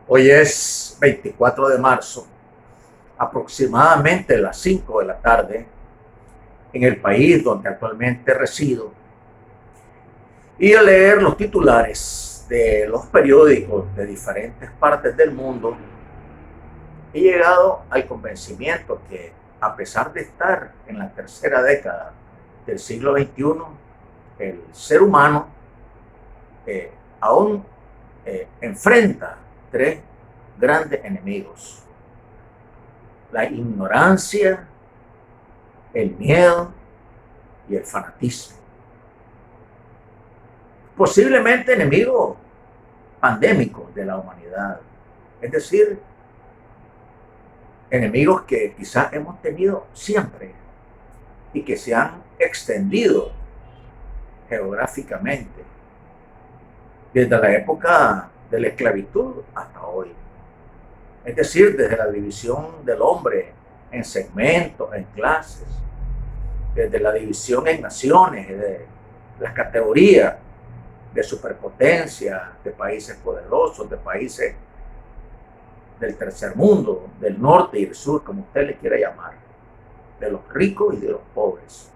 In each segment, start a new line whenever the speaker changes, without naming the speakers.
Hoy es 24 de marzo, aproximadamente las 5 de la tarde, en el país donde actualmente resido, y a leer los titulares de los periódicos de diferentes partes del mundo, he llegado al convencimiento que, a pesar de estar en la tercera década del siglo XXI, el ser humano eh, aún enfrenta tres grandes enemigos: la ignorancia, el miedo y el fanatismo. Posiblemente enemigo pandémico de la humanidad. Es decir, enemigos que quizás hemos tenido siempre y que se han extendido geográficamente desde la época de la esclavitud hasta hoy. Es decir, desde la división del hombre en segmentos, en clases, desde la división en naciones, de las categorías de superpotencia, de países poderosos, de países del tercer mundo, del norte y del sur, como usted le quiera llamar, de los ricos y de los pobres.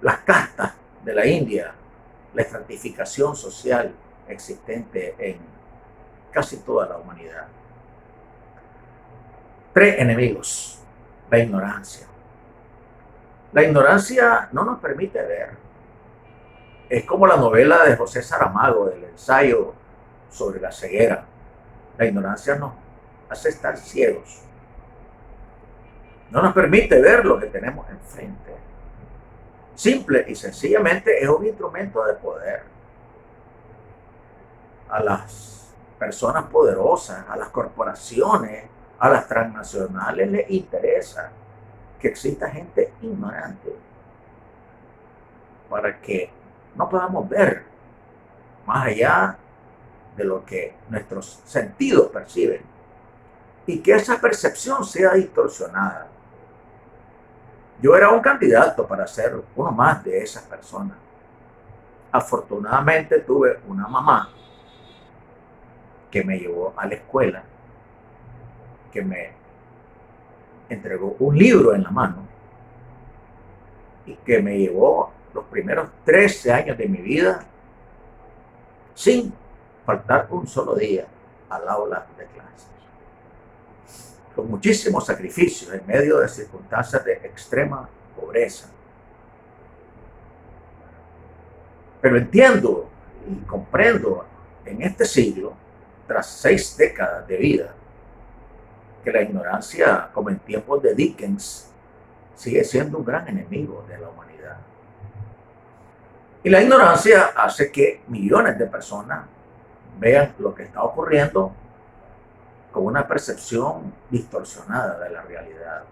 Las castas de la India, la estratificación social existente en casi toda la humanidad. Tres enemigos: la ignorancia. La ignorancia no nos permite ver. Es como la novela de José Saramago, del ensayo sobre la ceguera. La ignorancia nos hace estar ciegos. No nos permite ver lo que tenemos enfrente. Simple y sencillamente es un instrumento de poder. A las personas poderosas, a las corporaciones, a las transnacionales les interesa que exista gente ignorante para que no podamos ver más allá de lo que nuestros sentidos perciben y que esa percepción sea distorsionada. Yo era un candidato para ser uno más de esas personas. Afortunadamente tuve una mamá que me llevó a la escuela, que me entregó un libro en la mano y que me llevó los primeros 13 años de mi vida sin faltar un solo día al aula de clases, con muchísimos sacrificios en medio de circunstancias de extrema pobreza. Pero entiendo y comprendo en este siglo, tras 6 décadas de vida, que la ignorancia, como en tiempos de Dickens, sigue siendo un gran enemigo de la humanidad. Y la ignorancia hace que millones de personas vean lo que está ocurriendo con una percepción distorsionada de la realidad.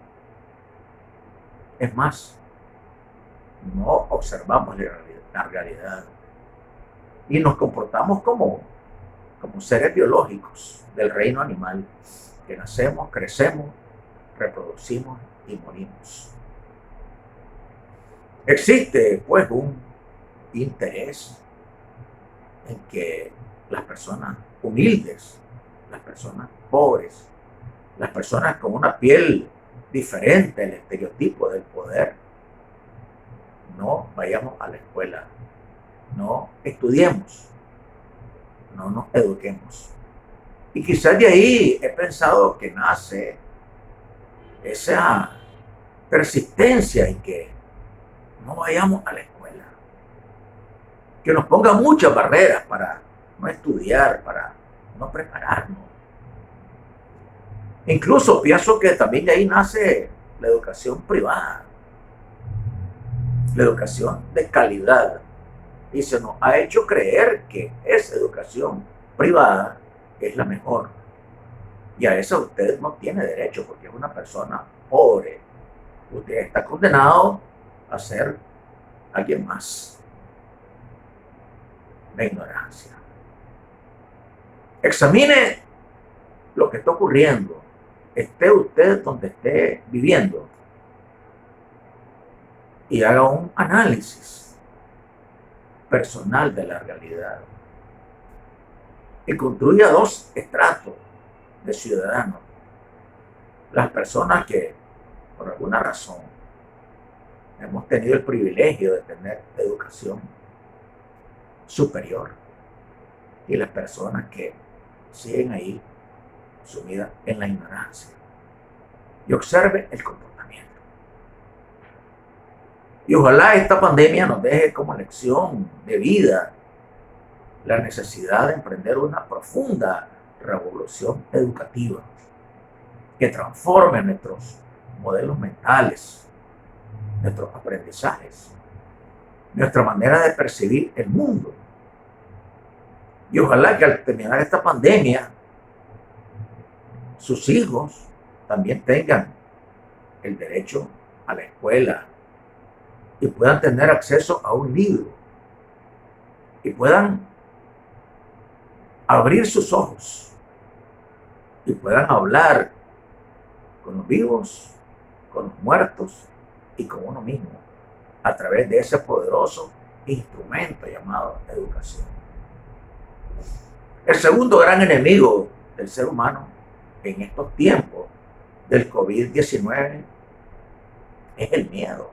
Es más, no observamos la realidad y nos comportamos como seres biológicos del reino animal, que nacemos, crecemos, reproducimos y morimos. Existe pues un interés en que las personas humildes, las personas pobres, las personas con una piel diferente al estereotipo del poder, no vayamos a la escuela, no estudiemos, no nos eduquemos. Y quizás de ahí he pensado que nace esa persistencia en que no vayamos a la escuela, que nos ponga muchas barreras para no estudiar, para no prepararnos. Incluso pienso que también de ahí nace la educación privada, la educación de calidad, y se nos ha hecho creer que esa educación privada es la mejor. Y a eso usted no tiene derecho porque es una persona pobre. Usted está condenado a ser alguien más. La ignorancia. Examine lo que está ocurriendo. Esté usted donde esté viviendo y haga un análisis personal de la realidad. y construya dos estratos de ciudadanos. Las personas que, por alguna razón, hemos tenido el privilegio de tener educación superior, y las personas que siguen ahí sumidas en la ignorancia. Y observe el comportamiento. Y ojalá esta pandemia nos deje como lección de vida la necesidad de emprender una profunda revolución educativa que transforme nuestros modelos mentales, nuestros aprendizajes, nuestra manera de percibir el mundo. Y ojalá que al terminar esta pandemia, sus hijos también tengan el derecho a la escuela y puedan tener acceso a un libro y puedan abrir sus ojos y puedan hablar con los vivos, con los muertos y con uno mismo a través de ese poderoso instrumento llamado educación. El segundo gran enemigo del ser humano en estos tiempos del COVID-19 es el miedo.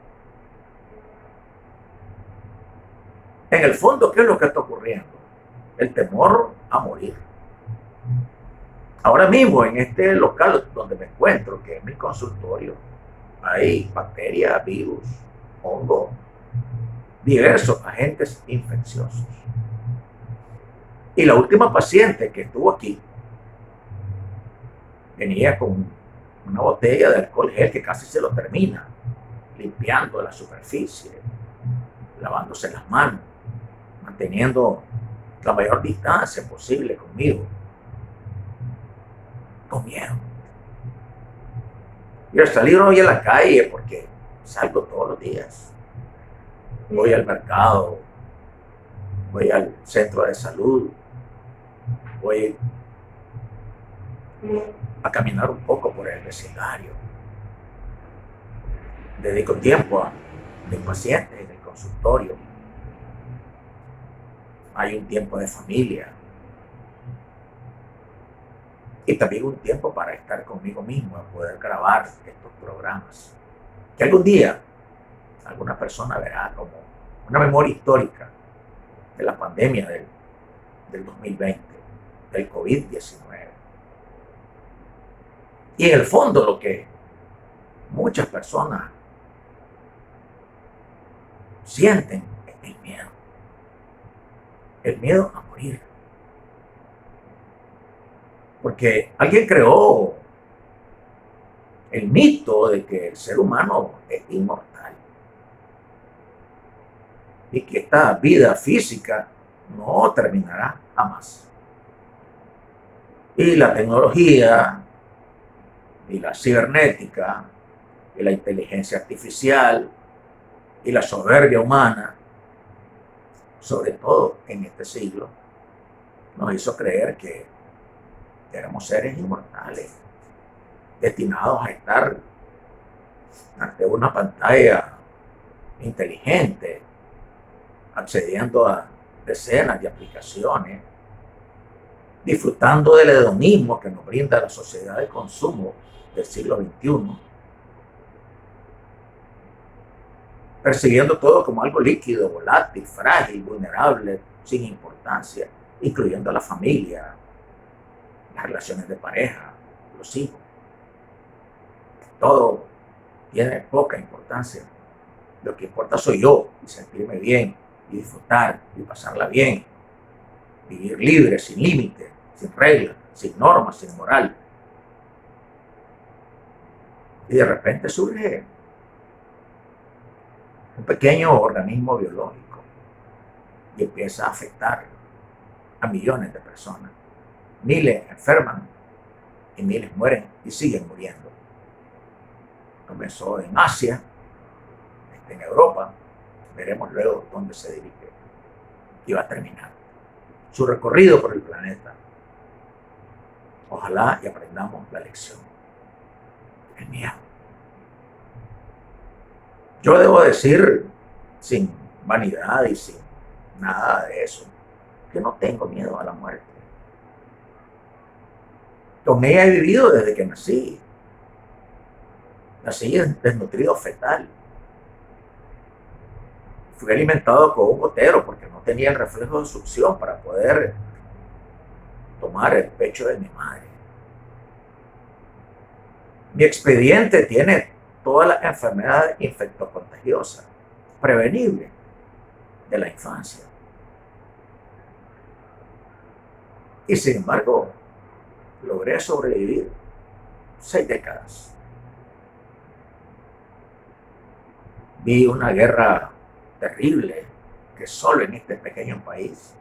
En el fondo, ¿qué es lo que está ocurriendo? El temor a morir. Ahora mismo, en este local donde me encuentro, que es mi consultorio, hay bacterias, virus, hongos, diversos agentes infecciosos. Y la última paciente que estuvo aquí venía con una botella de alcohol gel que casi se lo termina, limpiando la superficie, lavándose las manos, manteniendo la mayor distancia posible conmigo, con miedo. Y al salir hoy a la calle, porque salgo todos los días, voy al mercado, voy al centro de salud, voy a caminar un poco por el vecindario, dedico tiempo a mis pacientes en el consultorio, hay un tiempo de familia y también un tiempo para estar conmigo mismo, a poder grabar estos programas, que algún día alguna persona verá como una memoria histórica de la pandemia del 2020, del COVID-19. Y en el fondo lo que muchas personas sienten es el miedo a morir. Porque alguien creó el mito de que el ser humano es inmortal y que esta vida física no terminará jamás. Y la tecnología y la cibernética y la inteligencia artificial y la soberbia humana, sobre todo en este siglo, nos hizo creer que éramos seres inmortales, destinados a estar ante una pantalla inteligente, accediendo a decenas de aplicaciones, disfrutando del hedonismo que nos brinda la sociedad de consumo del siglo XXI, percibiendo todo como algo líquido, volátil, frágil, vulnerable, sin importancia, incluyendo a la familia, las relaciones de pareja, los hijos. Todo tiene poca importancia. Lo que importa soy yo, y sentirme bien, y disfrutar, y pasarla bien, vivir libre, sin límites, sin reglas, sin normas, sin moral. Y de repente surge un pequeño organismo biológico y empieza a afectar a millones de personas. Miles enferman y miles mueren y siguen muriendo. Comenzó en Asia, en Europa, veremos luego dónde se dirige y va a terminar su recorrido por el planeta. Ojalá y aprendamos la lección. El miedo. Yo debo decir, sin vanidad y sin nada de eso, que no tengo miedo a la muerte. Con ella he vivido desde que nací. Nací desnutrido fetal. Fui alimentado con un gotero porque no tenía el reflejo de succión para poder tomar el pecho de mi madre. Mi expediente tiene todas las enfermedades infectocontagiosas prevenibles de la infancia. Y sin embargo, logré sobrevivir 6 décadas. Vi una guerra terrible que solo en este pequeño país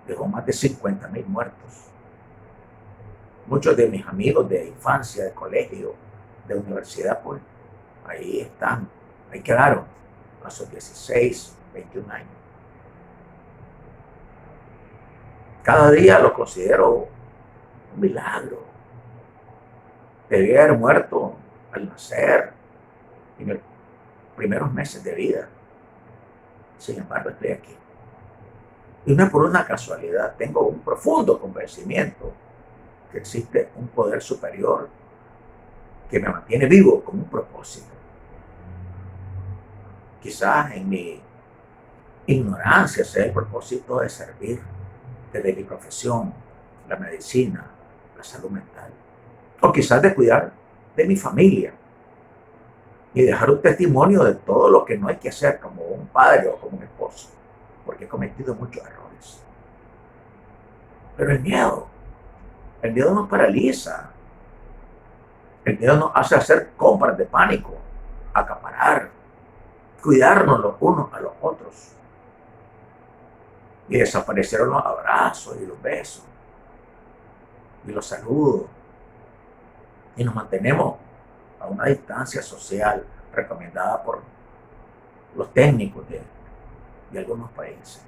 dejó más de 50,000 muertos. Muchos de mis amigos de infancia, de colegio, de universidad, pues ahí están, ahí quedaron a sus 16, 21 años. Cada día lo considero un milagro. Debí haber muerto al nacer, en los primeros meses de vida. Sin embargo, estoy aquí. Y no es por una casualidad, tengo un profundo convencimiento que existe un poder superior que me mantiene vivo con un propósito. Quizás en mi ignorancia sea el propósito de servir desde mi profesión, la medicina, la salud mental. O quizás de cuidar de mi familia y dejar un testimonio de todo lo que no hay que hacer como un padre o como un esposo, porque he cometido muchos errores. Pero el miedo nos paraliza. El miedo nos hace hacer compras de pánico, acaparar, cuidarnos los unos a los otros. Y desaparecieron los abrazos y los besos y los saludos. Y nos mantenemos a una distancia social recomendada por los técnicos de algunos países.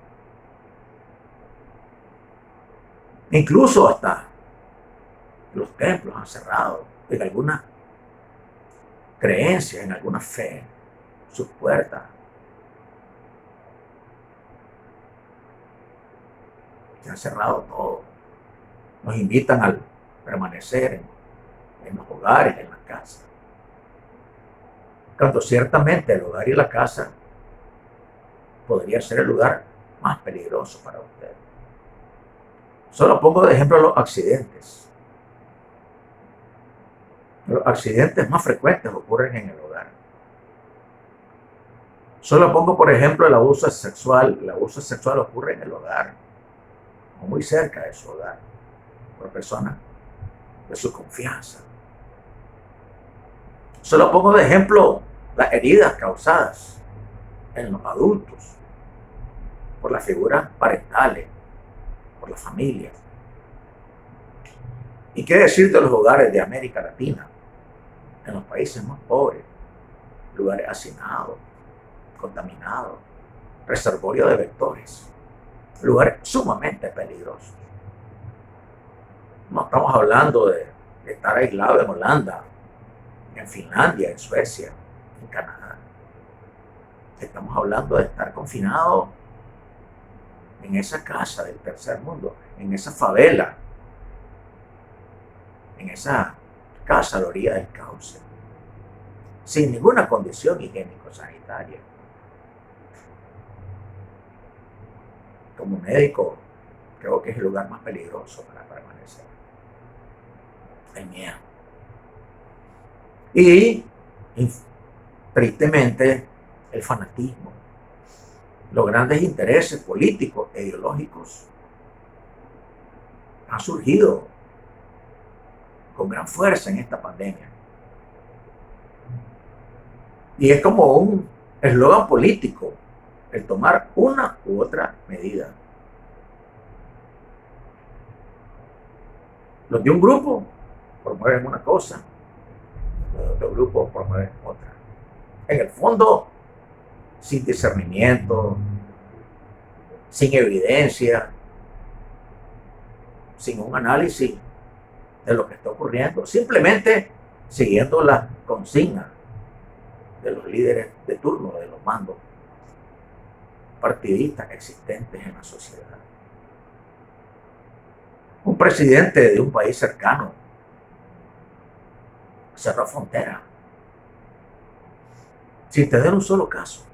Incluso hasta los templos han cerrado en algunas creencias, en alguna fe, sus puertas. Se han cerrado todo. Nos invitan a permanecer en los hogares, en las casas. Cuando ciertamente el hogar y la casa podría ser el lugar más peligroso para usted. Solo pongo de ejemplo los accidentes. Los accidentes más frecuentes ocurren en el hogar. Solo pongo, por ejemplo, el abuso sexual. El abuso sexual ocurre en el hogar, o muy cerca de su hogar, por personas de su confianza. Solo pongo de ejemplo las heridas causadas en los adultos por las figuras parentales, por las familias. ¿Y qué decir de los hogares de América Latina, en los países más pobres? Lugares hacinados, contaminados, reservorios de vectores, lugares sumamente peligrosos. No estamos hablando de estar aislado en Holanda, en Finlandia, en Suecia, en Canadá. Estamos hablando de estar confinado en esa casa del tercer mundo, en esa favela, en esa casa a la orilla del cauce, sin ninguna condición higiénico-sanitaria. Como médico, creo que es el lugar más peligroso para permanecer. El miedo. Y, tristemente, el fanatismo. Los grandes intereses políticos e ideológicos han surgido con gran fuerza en esta pandemia. Y es como un eslogan político el tomar una u otra medida. Los de un grupo promueven una cosa, los de otro grupo promueven otra. En el fondo, sin discernimiento, sin evidencia, sin un análisis de lo que está ocurriendo, simplemente siguiendo las consignas de los líderes de turno, de los mandos partidistas existentes en la sociedad. Un presidente de un país cercano cerró frontera, sin tener un solo caso.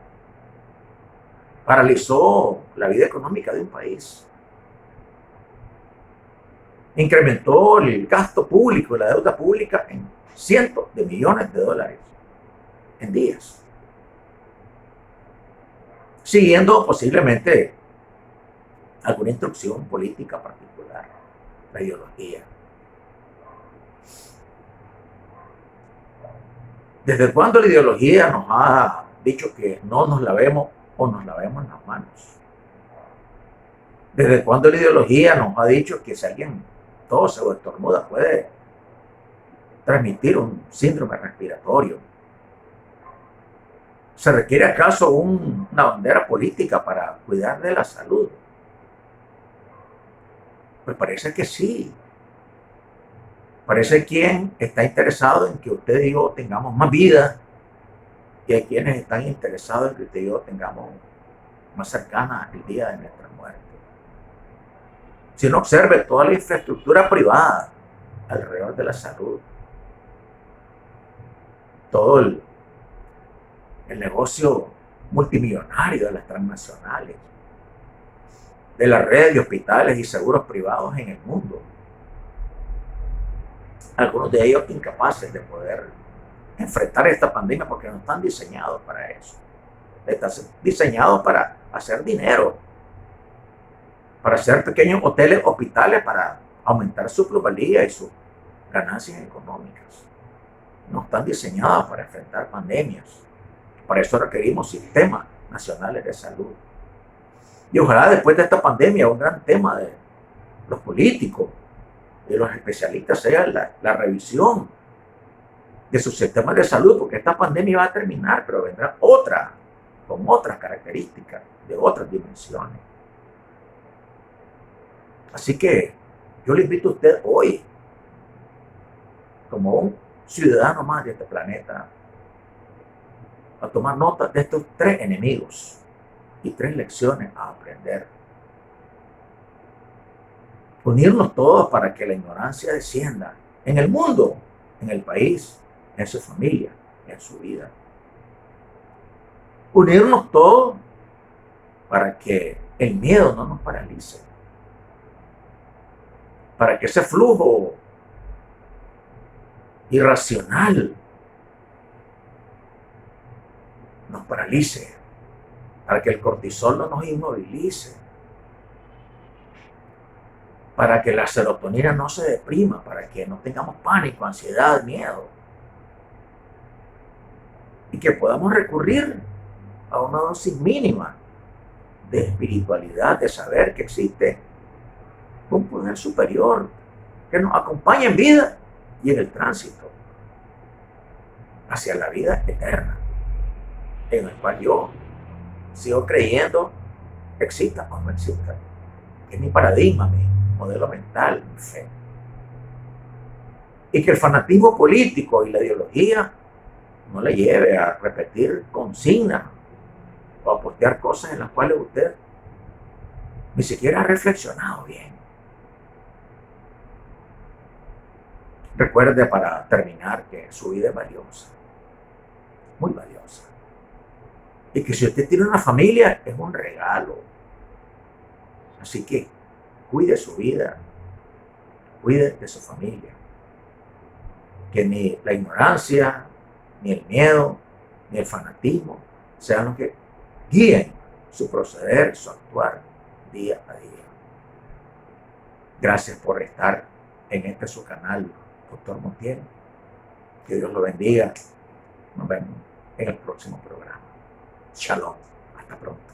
Paralizó la vida económica de un país. Incrementó el gasto público y la deuda pública en cientos de millones de dólares en días. Siguiendo posiblemente alguna instrucción política particular, la ideología. ¿Desde cuándo la ideología nos ha dicho que no nos lavemos o nos lavemos las manos? ¿Desde cuándo la ideología nos ha dicho que si alguien tose o estornuda puede transmitir un síndrome respiratorio? ¿Se requiere acaso una bandera política para cuidar de la salud? Pues parece que sí. Parece quien está interesado en que usted y yo tengamos más vida, y hay quienes están interesados en que usted y yo tengamos más cercana el día de nuestra muerte. Si uno observe toda la infraestructura privada alrededor de la salud, todo el negocio multimillonario de las transnacionales, de la red de hospitales y seguros privados en el mundo, algunos de ellos incapaces de poder enfrentar esta pandemia porque no están diseñados para eso. Están diseñados para hacer dinero, para hacer pequeños hoteles, hospitales, para aumentar su plusvalía y sus ganancias económicas. No están diseñados para enfrentar pandemias. Para eso requerimos sistemas nacionales de salud. Y ojalá después de esta pandemia un gran tema de los políticos y los especialistas sea la revisión de sus sistemas de salud, porque esta pandemia va a terminar, pero vendrá otra, con otras características, de otras dimensiones. Así que yo le invito a usted hoy, como un ciudadano más de este planeta, a tomar nota de estos 3 enemigos y 3 lecciones a aprender. Unirnos todos para que la ignorancia descienda en el mundo, en el país, en su familia, en su vida. Unirnos todos para que el miedo no nos paralice, para que ese flujo irracional nos paralice, para que el cortisol no nos inmovilice, para que la serotonina no se deprima, para que no tengamos pánico, ansiedad, miedo, y que podamos recurrir a una dosis mínima de espiritualidad, de saber que existe un poder superior que nos acompaña en vida y en el tránsito hacia la vida eterna, en el cual yo sigo creyendo, exista o no exista, que es mi paradigma, mi modelo mental, mi fe. Y que el fanatismo político y la ideología no le lleve a repetir consignas o a postear cosas en las cuales usted ni siquiera ha reflexionado bien. Recuerde, para terminar, que su vida es valiosa, muy valiosa. Y que si usted tiene una familia, es un regalo. Así que cuide su vida, cuide de su familia. Que ni la ignorancia, ni el miedo, ni el fanatismo sean los que guíen su proceder, su actuar día a día. Gracias por estar en este su canal, Dr. Montiel. Que Dios lo bendiga. Nos vemos en el próximo programa. Shalom. Hasta pronto.